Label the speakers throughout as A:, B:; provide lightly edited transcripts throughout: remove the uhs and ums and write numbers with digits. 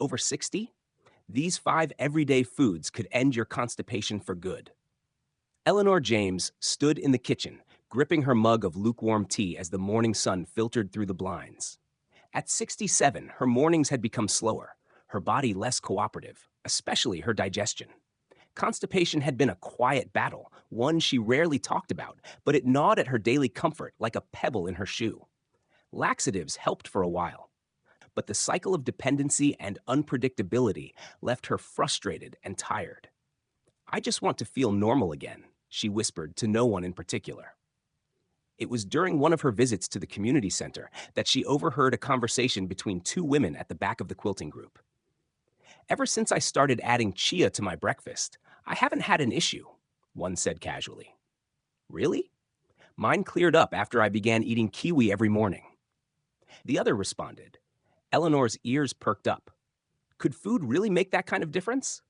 A: Over 60? These 5 everyday foods could end your constipation for good. Eleanor James stood in the kitchen, gripping her mug of lukewarm tea as the morning sun filtered through the blinds. At 67, her mornings had become slower, her body less cooperative, especially her digestion. Constipation had been a quiet battle, one she rarely talked about, but it gnawed at her daily comfort like a pebble in her shoe. Laxatives helped for a while, but the cycle of dependency and unpredictability left her frustrated and tired. I just want to feel normal again, she whispered to no one in particular. It was during one of her visits to the community center that she overheard a conversation between 2 women at the back of the quilting group. Ever since I started adding chia to my breakfast, I haven't had an issue, one said casually. Really? Mine cleared up after I began eating kiwi every morning. The other responded. Eleanor's ears perked up. Could food really make that kind of difference?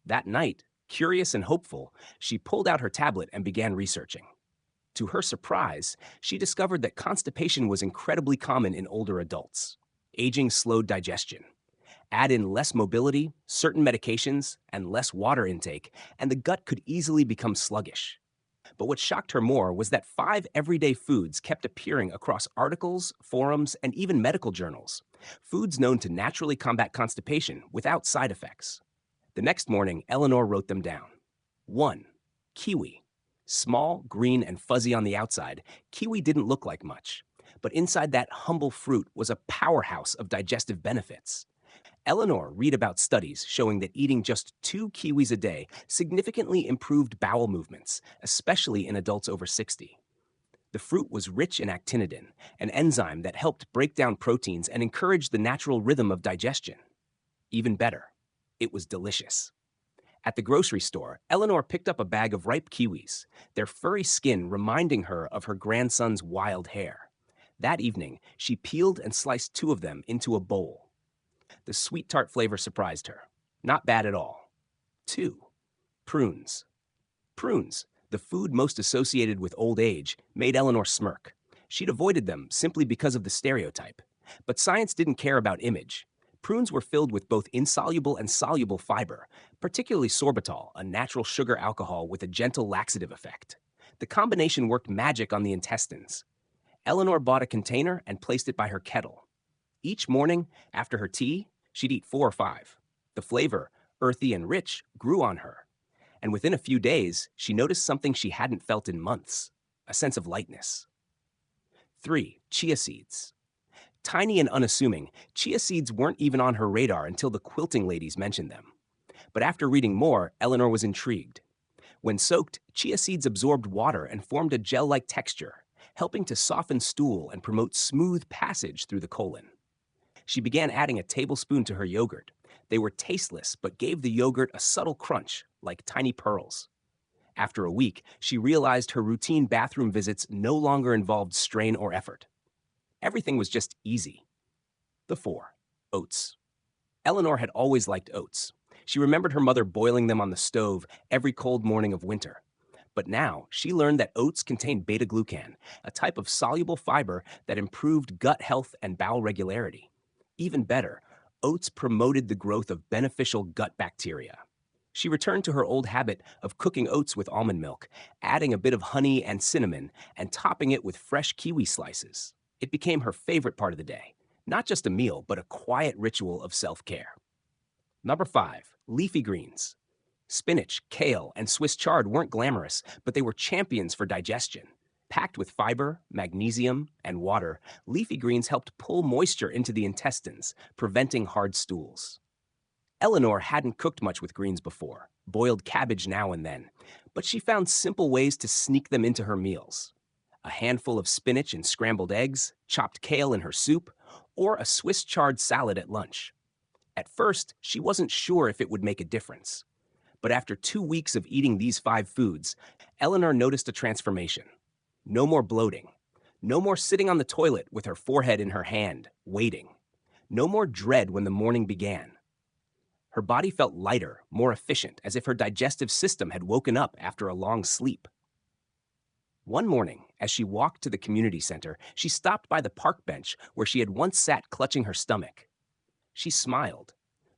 A: That night, curious and hopeful, she pulled out her tablet and began researching. To her surprise, she discovered that constipation was incredibly common in older adults. Aging slowed digestion. Add in less mobility, certain medications, and less water intake, and the gut could easily become sluggish. But what shocked her more was that 5 everyday foods kept appearing across articles, forums, and even medical journals. Foods known to naturally combat constipation without side effects. The next morning, Eleanor wrote them down. 1. Kiwi. Small, green, and fuzzy on the outside, kiwi didn't look like much. But inside that humble fruit was a powerhouse of digestive benefits. Eleanor read about studies showing that eating just 2 kiwis a day significantly improved bowel movements, especially in adults over 60. The fruit was rich in actinidin, an enzyme that helped break down proteins and encourage the natural rhythm of digestion. Even better, it was delicious. At the grocery store, Eleanor picked up a bag of ripe kiwis, their furry skin reminding her of her grandson's wild hair. That evening, she peeled and sliced 2 of them into a bowl. The sweet tart flavor surprised her. Not bad at all. 2. Prunes. Prunes, the food most associated with old age, made Eleanor smirk. She'd avoided them simply because of the stereotype. But science didn't care about image. Prunes were filled with both insoluble and soluble fiber, particularly sorbitol, a natural sugar alcohol with a gentle laxative effect. The combination worked magic on the intestines. Eleanor bought a container and placed it by her kettle. Each morning, after her tea, she'd eat 4 or 5. The flavor, earthy and rich, grew on her. And within a few days, she noticed something she hadn't felt in months, a sense of lightness. 3. Chia seeds. Tiny and unassuming, chia seeds weren't even on her radar until the quilting ladies mentioned them. But after reading more, Eleanor was intrigued. When soaked, chia seeds absorbed water and formed a gel-like texture, helping to soften stool and promote smooth passage through the colon. She began adding a tablespoon to her yogurt. They were tasteless, but gave the yogurt a subtle crunch, like tiny pearls. After a week, she realized her routine bathroom visits no longer involved strain or effort. Everything was just easy. The 4. Oats. Eleanor had always liked oats. She remembered her mother boiling them on the stove every cold morning of winter. But now, she learned that oats contain beta-glucan, a type of soluble fiber that improved gut health and bowel regularity. Even better, oats promoted the growth of beneficial gut bacteria. She returned to her old habit of cooking oats with almond milk, adding a bit of honey and cinnamon, and topping it with fresh kiwi slices. It became her favorite part of the day. Not just a meal, but a quiet ritual of self-care. Number 5. Leafy greens. Spinach, kale, and Swiss chard weren't glamorous, but they were champions for digestion. Packed with fiber, magnesium, and water, leafy greens helped pull moisture into the intestines, preventing hard stools. Eleanor hadn't cooked much with greens before, boiled cabbage now and then, but she found simple ways to sneak them into her meals. A handful of spinach and scrambled eggs, chopped kale in her soup, or a Swiss chard salad at lunch. At first, she wasn't sure if it would make a difference. But after 2 weeks of eating these 5 foods, Eleanor noticed a transformation. No more bloating. No more sitting on the toilet with her forehead in her hand, waiting. No more dread when the morning began. Her body felt lighter, more efficient, as if her digestive system had woken up after a long sleep. One morning, as she walked to the community center, she stopped by the park bench where she had once sat clutching her stomach. She smiled.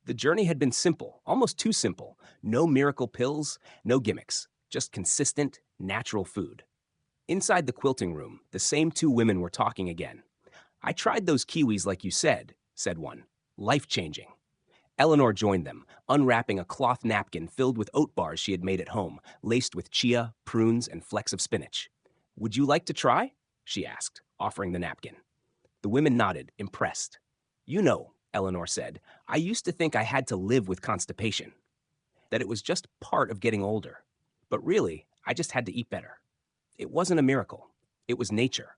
A: The journey had been simple, almost too simple. No miracle pills, no gimmicks, just consistent, natural food. Inside the quilting room, the same two women were talking again. I tried those kiwis like you said one. Life-changing. Eleanor joined them, unwrapping a cloth napkin filled with oat bars she had made at home, laced with chia, prunes, and flecks of spinach. Would you like to try? She asked, offering the napkin. The women nodded, impressed. You know, Eleanor said, I used to think I had to live with constipation, that it was just part of getting older. But really, I just had to eat better. It wasn't a miracle. It was nature.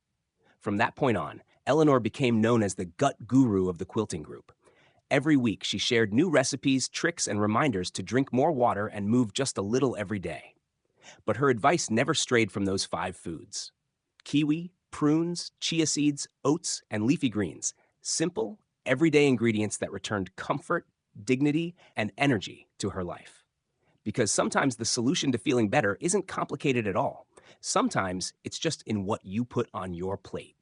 A: From that point on, Eleanor became known as the gut guru of the quilting group. Every week, she shared new recipes, tricks, and reminders to drink more water and move just a little every day. But her advice never strayed from those 5 foods: kiwi, prunes, chia seeds, oats, and leafy greens. Simple, everyday ingredients that returned comfort, dignity, and energy to her life. Because sometimes the solution to feeling better isn't complicated at all. Sometimes it's just in what you put on your plate.